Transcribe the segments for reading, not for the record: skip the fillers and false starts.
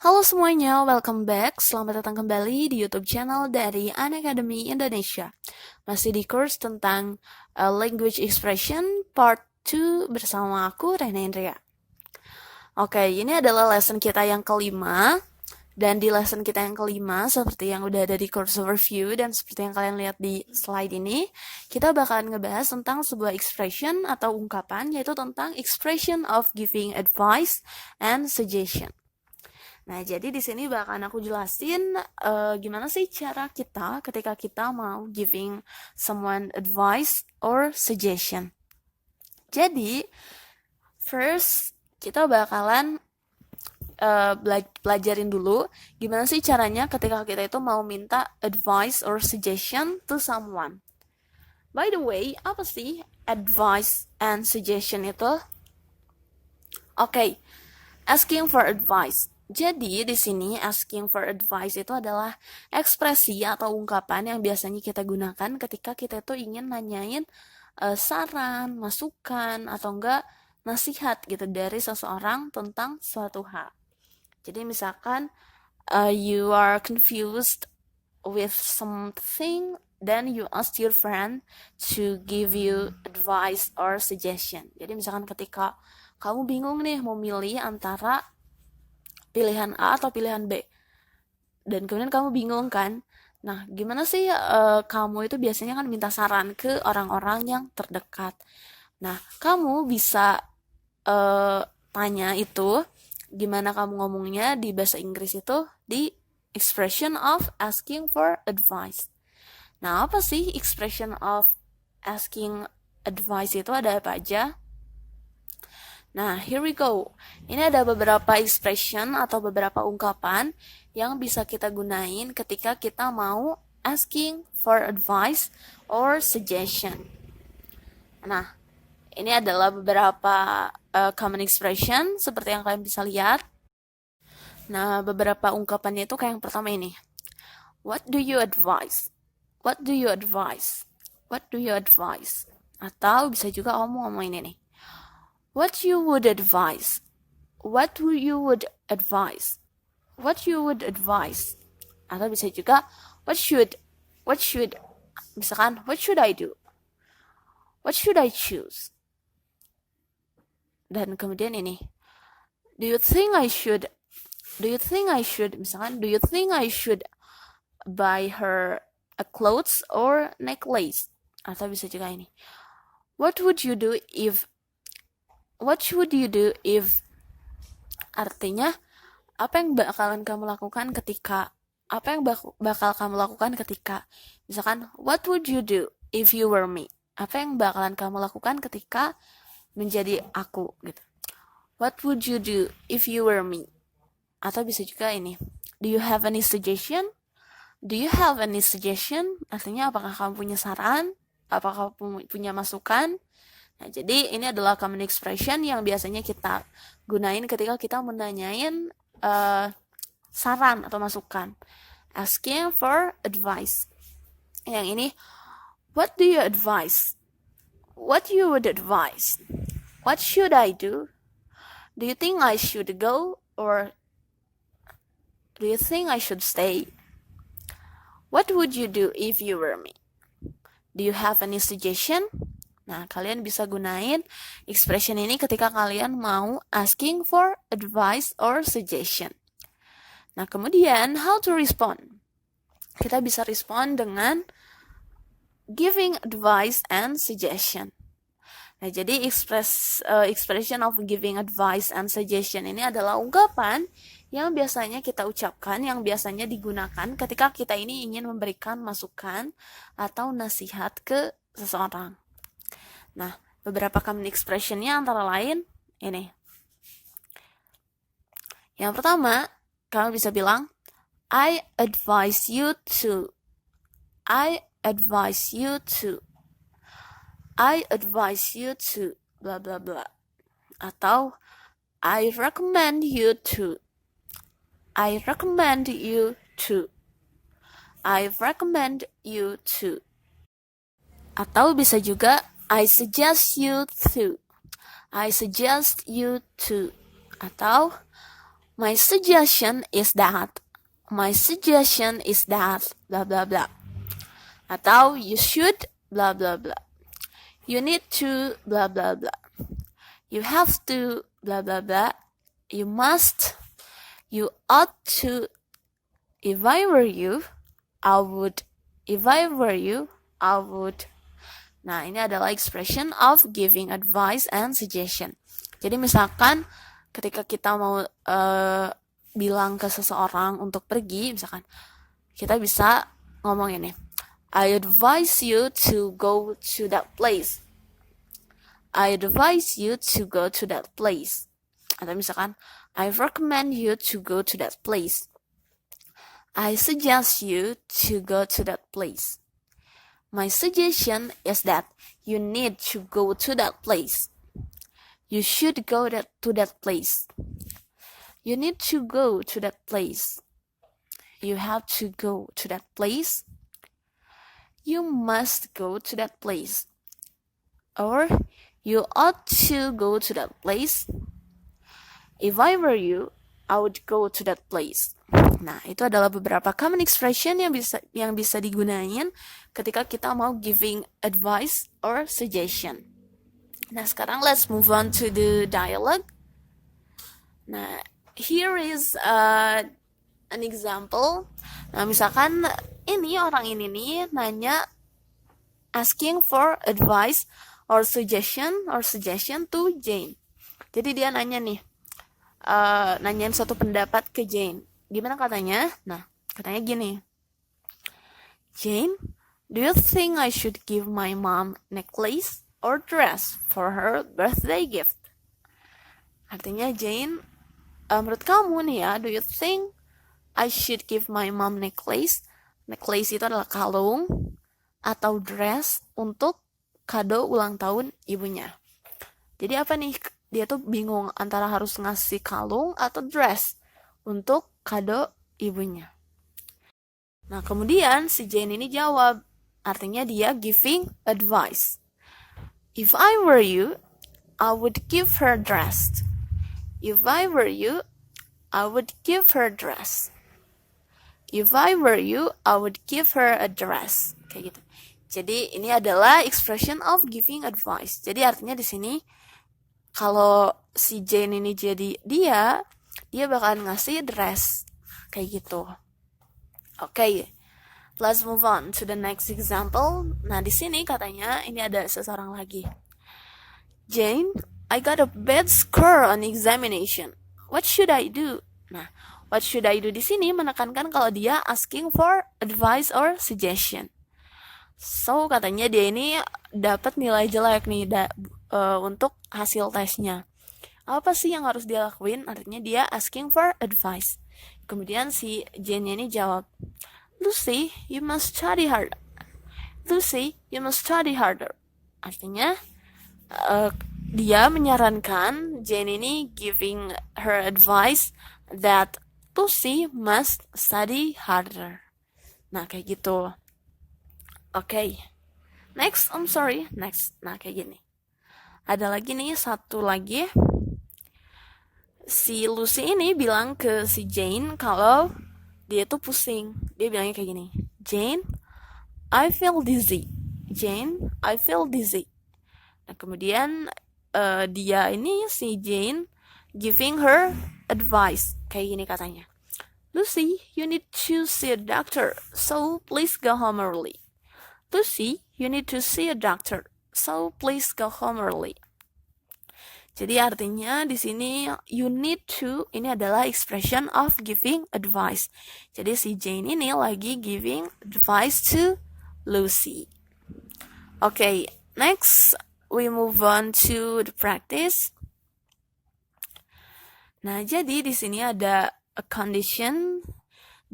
Halo semuanya, welcome back. Selamat datang kembali di YouTube channel dari Unacademy Indonesia. Masih di course tentang Language Expression Part 2 bersama aku, Rena Indria. Oke, ini adalah lesson kita yang kelima. Dan di lesson kita yang kelima, seperti yang udah ada di course overview dan seperti yang kalian lihat di slide ini, kita bakalan ngebahas tentang sebuah expression atau ungkapan, yaitu tentang expression of giving advice and suggestion. Nah, jadi di sini bakalan aku jelasin gimana sih cara kita ketika kita mau giving someone advice or suggestion. Jadi, first kita bakalan pelajarin dulu gimana sih caranya ketika kita itu mau minta advice or suggestion to someone. By the way, apa sih advice and suggestion itu? Oke, asking for advice. Jadi di sini asking for advice itu adalah ekspresi atau ungkapan yang biasanya kita gunakan ketika kita itu ingin nanyain saran, masukan atau enggak nasihat gitu dari seseorang tentang suatu hal. Jadi misalkan you are confused with something, then you ask your friend to give you advice or suggestion. Jadi misalkan ketika kamu bingung nih mau milih antara pilihan A atau pilihan B, dan kemudian kamu bingung kan, nah gimana sih kamu itu biasanya kan minta saran ke orang-orang yang terdekat. Nah kamu bisa tanya itu, gimana kamu ngomongnya di bahasa Inggris itu di expression of asking for advice. Nah, apa sih expression of asking advice itu, ada apa aja? Nah, here we go. Ini ada beberapa expression atau beberapa ungkapan yang bisa kita gunain ketika kita mau asking for advice or suggestion. Nah, ini adalah beberapa common expression seperti yang kalian bisa lihat. Nah, beberapa ungkapannya itu kayak yang pertama ini. What do you advise? What do you advise? What do you advise? Atau bisa juga kamu ngomong ini nih. What you would advise? What you would advise? What you would advise? Atau bisa juga what should, misalkan what should I do? What should I choose? Dan kemudian ini, do you think I should, misalkan, do you think I should buy her a clothes or necklace? Atau bisa juga ini, what would you do if, artinya apa yang bakalan kamu lakukan ketika, misalkan, what would you do if you were me? Apa yang bakalan kamu lakukan ketika menjadi aku gitu. What would you do if you were me? Atau bisa juga ini, do you have any suggestion? Do you have any suggestion? Artinya apakah kamu punya saran? Apakah kamu punya masukan? Nah, jadi ini adalah common expression yang biasanya kita gunain ketika kita menanyain saran atau masukan. Asking for advice. Yang ini, what do you advise? What you would advise? What should I do? Do you think I should go or do you think I should stay? What would you do if you were me? Do you have any suggestion? Nah, kalian bisa gunain expression ini ketika kalian mau asking for advice or suggestion. Nah, kemudian how to respond? Kita bisa respond dengan giving advice and suggestion. Nah, jadi expression of giving advice and suggestion ini adalah ungkapan yang biasanya kita ucapkan, yang biasanya digunakan ketika kita ini ingin memberikan masukan atau nasihat ke seseorang. Nah, beberapa common expression-nya antara lain ini. Yang pertama, kamu bisa bilang, I advise you to. I advise you to. I advise you to blah blah blah. Atau I recommend you to. I recommend you to. I recommend you to. Atau bisa juga I suggest you to. I suggest you to. Atau My suggestion is that. My suggestion is that. Blah blah blah. Atau you should blah blah blah. You need to blah blah blah. You have to blah blah blah. You must. You ought to. If I were you, I would. If I were you, I would. Nah, ini adalah expression of giving advice and suggestion. Jadi misalkan ketika kita mau bilang ke seseorang untuk pergi, misalkan kita bisa ngomong ini, I advise you to go to that place. I advise you to go to that place. Atau misalkan, I recommend you to go to that place. I suggest you to go to that place. My suggestion is that you need to go to that place. You should go to that place. You need to go to that place. You have to go to that place. You must go to that place. Or you ought to go to that place. If I were you, I would go to that place. Nah, itu adalah beberapa common expression yang bisa digunain ketika kita mau giving advice or suggestion. Nah, sekarang let's move on to the dialogue. Nah, here is an example. Nah, misalkan ini orang ini nih nanya asking for advice or suggestion to Jane. Jadi dia nanya nih, nanyain suatu pendapat ke Jane. Gimana katanya? Nah, katanya gini. Jane, do you think I should give my mom necklace or dress for her birthday gift? Artinya Jane, menurut kamu nih ya, do you think I should give my mom necklace? Necklace itu adalah kalung atau dress untuk kado ulang tahun ibunya. Jadi apa nih? Dia tuh bingung antara harus ngasih kalung atau dress untuk kado ibunya. Nah, kemudian si Jane ini jawab. Artinya dia giving advice. If I were you, I would give her dress. If I were you, I would give her dress. If I were you, I would give her a dress. Kayak gitu. Jadi ini adalah expression of giving advice. Jadi artinya di sini kalau si Jane ini jadi dia bakalan ngasih dress kayak gitu. Okay, let's move on to the next example. Nah, di sini katanya ini ada seseorang lagi. Jane, I got a bad score on examination. What should I do? Nah, what should I do di sini menekankan kalau dia asking for advice or suggestion. So, katanya dia ini dapat nilai jelek nih untuk hasil tesnya. Apa sih yang harus dia lakuin? Artinya dia asking for advice. Kemudian si Jane ini jawab, Lucy, you must study harder. Lucy, you must study harder. Artinya dia menyarankan Jane ini giving her advice that Lucy must study harder. Nah, kayak gitu. Okay. Next. Nah, kayak gini. Ada lagi nih, satu lagi. Si Lucy ini bilang ke si Jane kalau dia tuh pusing. Dia bilangnya kayak gini. Jane, I feel dizzy. Jane, I feel dizzy. Nah, kemudian dia ini si Jane giving her advice. Kayak gini katanya. Lucy, you need to see a doctor. So please go home early. Lucy, you need to see a doctor. So please go home early. Jadi artinya di sini you need to ini adalah expression of giving advice. Jadi si Jane ini lagi giving advice to Lucy. Okay, next we move on to the practice. Nah, jadi di sini ada a condition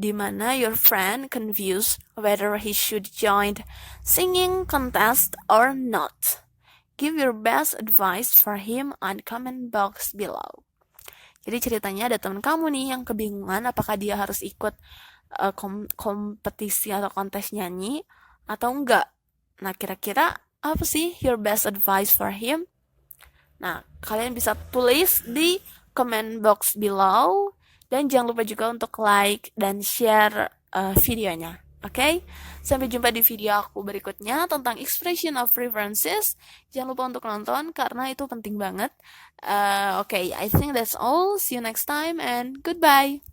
di mana your friend confused whether he should join singing contest or not. Give your best advice for him on comment box below. Jadi ceritanya ada teman kamu nih yang kebingungan apakah dia harus ikut kompetisi atau kontes nyanyi atau enggak. Nah, kira-kira apa sih your best advice for him? Nah, kalian bisa tulis di comment box below Dan jangan lupa juga untuk like dan share videonya. Oke, sampai jumpa di video aku berikutnya tentang expression of preferences. Jangan lupa untuk nonton karena itu penting banget. Oke, I think that's all. See you next time and goodbye.